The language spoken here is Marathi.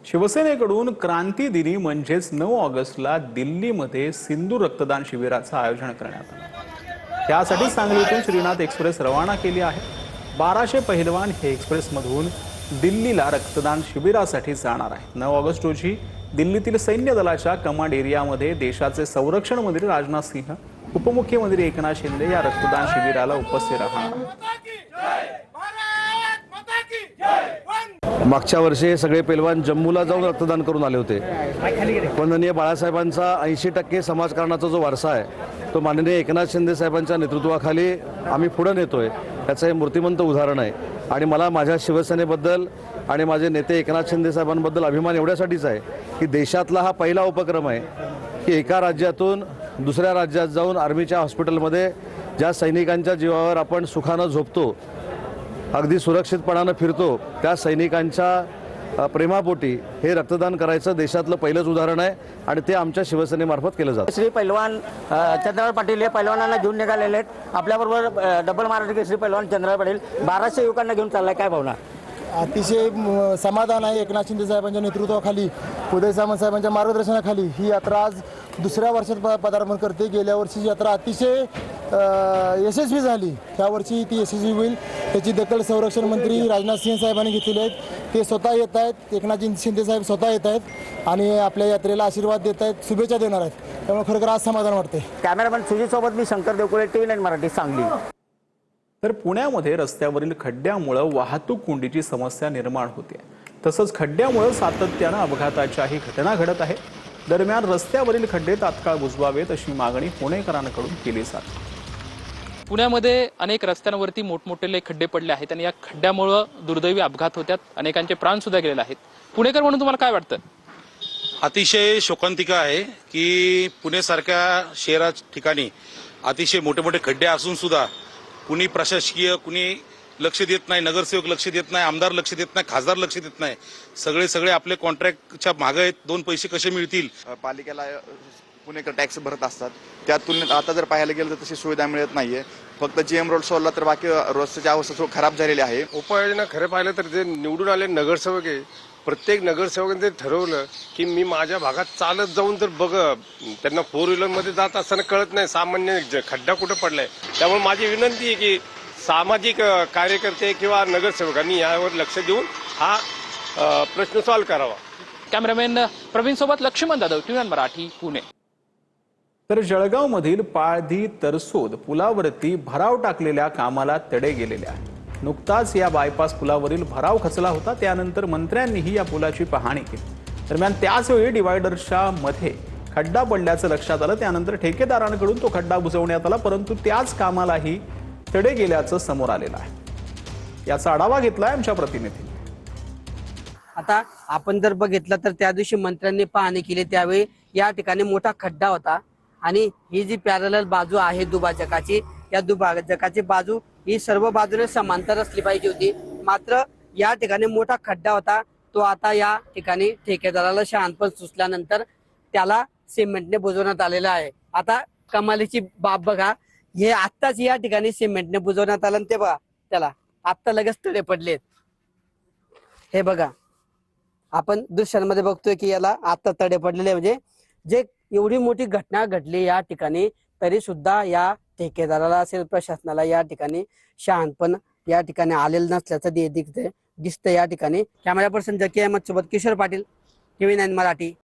शिवसेनेकडून क्रांती दिनी म्हणजेच 9 ऑगस्टला दिल्लीमध्ये सिंधू रक्तदान शिबिराचं आयोजन करण्यात आलं। त्यासाठी सांगलीतून श्रीनाथ एक्सप्रेस रवाना केली आहे। 1200 पहिलवान हे एक्सप्रेसमधून दिल्लीला रक्तदान शिबिरासाठी जाणार आहे। 9 ऑगस्ट रोजी दिल्लीतील सैन्य दलाच्या कमांड एरियामध्ये देशाचे संरक्षण मंत्री राजनाथ सिंह, उपमुख्यमंत्री एकनाथ शिंदे या रक्तदान शिबिराला उपस्थित राहणार आहेत। मागच्या वर्षी हे सगळे पैलवान जम्मूला जाऊन रक्तदान करून आले होते। वंदनीय बाळासाहेबांचा 80% समाजकारणाचा जो वारसा आहे तो माननीय एकनाथ शिंदे साहेबांच्या नेतृत्वाखाली आम्ही पुढे नेतोय, त्याचं हे मूर्तिमंत उदाहरण आहे। आणि मला माझ्या शिवसेनेबद्दल आणि माझे नेते एकनाथ शिंदे साहेबांबद्दल अभिमान एवढ्यासाठीच आहे की देशातला हा पहिला उपक्रम आहे की एका राज्यातून दुसऱ्या राज्यात जाऊन आर्मीच्या हॉस्पिटलमध्ये ज्या सैनिकांच्या जीवावर आपण सुखानं झोपतो, अगदी सुरक्षितपणानं फिरतो, त्या सैनिकांच्या प्रेमापोटी हे रक्तदान करायचं देशातलं पहिलंच उदाहरण आहे आणि ते आमच्या शिवसेनेमार्फत केलं जातं। श्री पैलवान चंद्रकांत पाटील हे पैलवानांना घेऊन निघालेले आहेत। आपल्याबरोबर डबल महाराष्ट्र केसरी पैलवान चंद्रकांत पाटील 1200 युवकांना घेऊन चाललाय, काय भावना? अतिशय समाधान आहे। एकनाथ शिंदे साहेबांच्या नेतृत्वाखाली, उदय सामंत साहेबांच्या मार्गदर्शनाखाली ही यात्रा आज दुसऱ्या वर्षात पदार्पण करते। गेल्या वर्षी यात्रा अतिशय यशस्वी झाली, ह्या वर्षी ती यशस्वी होईल त्याची दखल संरक्षण मंत्री राजनाथ सिंह साहेबांनी घेतलेली आहे। ते स्वतः येत आहेत, एकनाथ शिंदे साहेब स्वतः येत आहेत आणि आपल्या यात्रेला आशीर्वाद देत आहेत, शुभेच्छा देणार आहेत। त्यामुळे खरोखर आज समाधान वाटते। कॅमेरामॅन सुजित सोबत मी शंकर देवकुळे, TV9 मराठी, सांगली। तर पुण्यामध्ये रस्त्यावरील खड्ड्यामुळे वाहतूक कोंडीची समस्या निर्माण होते, तसंच खड्ड्यामुळे सातत्यानं अपघाताच्याही घटना घडत आहेत। दरम्यान रस्त्यावरील खड्डे तात्काळ बुजवावेत अशी मागणी पुणेकरांकडून केली जाते। पुण्यामध्ये अनेक रस्त्यांवरती मोठमोठे खड्डे पडले आहेत आणि या खड्ड्यामुळे दुर्दैवी अपघात होतात, अनेकांचे प्राण सुद्धा गेलेले आहेत। पुणेकर म्हणून तुम्हाला काय वाटतं? अतिशय शोकांतिका आहे की पुणेसारख्या शहरा ठिकाणी अतिशय मोठे मोठे खड्डे असून सुद्धा कुणी प्रशासकीय कुणी लक्ष देत नाही, नगरसेवक लक्ष देत नाही, आमदार लक्ष देत नाही, खासदार लक्ष देत नाही। सगळे आपले कॉन्ट्रॅक्टच्या मागे आहेत, 2 पैसे कसे मिळतील। पालिकेला पुणेकर टॅक्स भरत असतात, त्या तुलनेत आता जर पाहायला गेलं तर तशी सुविधा मिळत नाहीये। फक्त GM रोड सोडला तर बाकी रस्त्याची अवस्था खराब झालेली आहे। उपाययोजना खरं पाहिलं तर जे निवडून आले नगरसेवक आहे, प्रत्येक नगरसेवकांनी ठरवलं की मी माझ्या भागात चालत जाऊन तर बघ, त्यांना 4 व्हीलरमध्ये जात असताना कळत नाही सामान्य खड्डा कुठं पडलाय। त्यामुळे माझी विनंती आहे की सामाजिक कार्यकर्ते किंवा नगरसेवकांनी यावर लक्ष देऊन हा प्रश्न सॉल्व्ह करावा। कॅमेरामॅन प्रवीण सोबत लक्ष्मण जाधव, TV9 मराठी, पुणे। तर जळगावमधील पाळधी तरसोद पुलावरती भराव टाकलेल्या कामाला तडे गेलेले आहे। नुकताच या बायपास पुलावरील भराव खचला होता, त्यानंतर मंत्र्यांनीही या पुलाची पाहणी केली। दरम्यान त्याचवेळी डिवायडरच्या मध्ये खड्डा पडल्याचं लक्षात आलं, त्यानंतर ठेकेदारांकडून तो खड्डा बुजवण्यात आला, परंतु त्याच कामालाही तडे गेल्याचं समोर आलेलं आहे। याचा आढावा घेतलाय आमच्या प्रतिनिधींनी। आता आपण जर बघितलं तर त्या दिवशी मंत्र्यांनी पाहणी केली, त्यावेळी या ठिकाणी मोठा खड्डा होता आणि ही जी पॅरलल बाजू आहे दुभाजकाची, या दुभाजकाची बाजू ही सर्व बाजूने समांतर असली पाहिजे होती, मात्र या ठिकाणी मोठा खड्डा होता। तो आता या ठिकाणी ठेकेदाराला शहाणपण सुचल्यानंतर त्याला सिमेंटने बुजवण्यात आलेला आहे। आता कमालीची बाब बघा, हे आत्ताच या ठिकाणी सिमेंटने बुजवण्यात आलं, ते बघा त्याला आत्ता लगेच तडे पडलेत। हे बघा, आपण दृश्यांमध्ये बघतोय की याला आता तडे पडलेले, म्हणजे जे एवढी मोठी घटना घडली या ठिकाणी तरी सुद्धा या ठेकेदाराला असेल प्रशासनाला या ठिकाणी शहाणपण या ठिकाणी आलेलं नसल्याचं दिसतं या ठिकाणी। कॅमेरा पर्सन जकी अहमद सोबत किशोर पाटील, TV9 मराठी,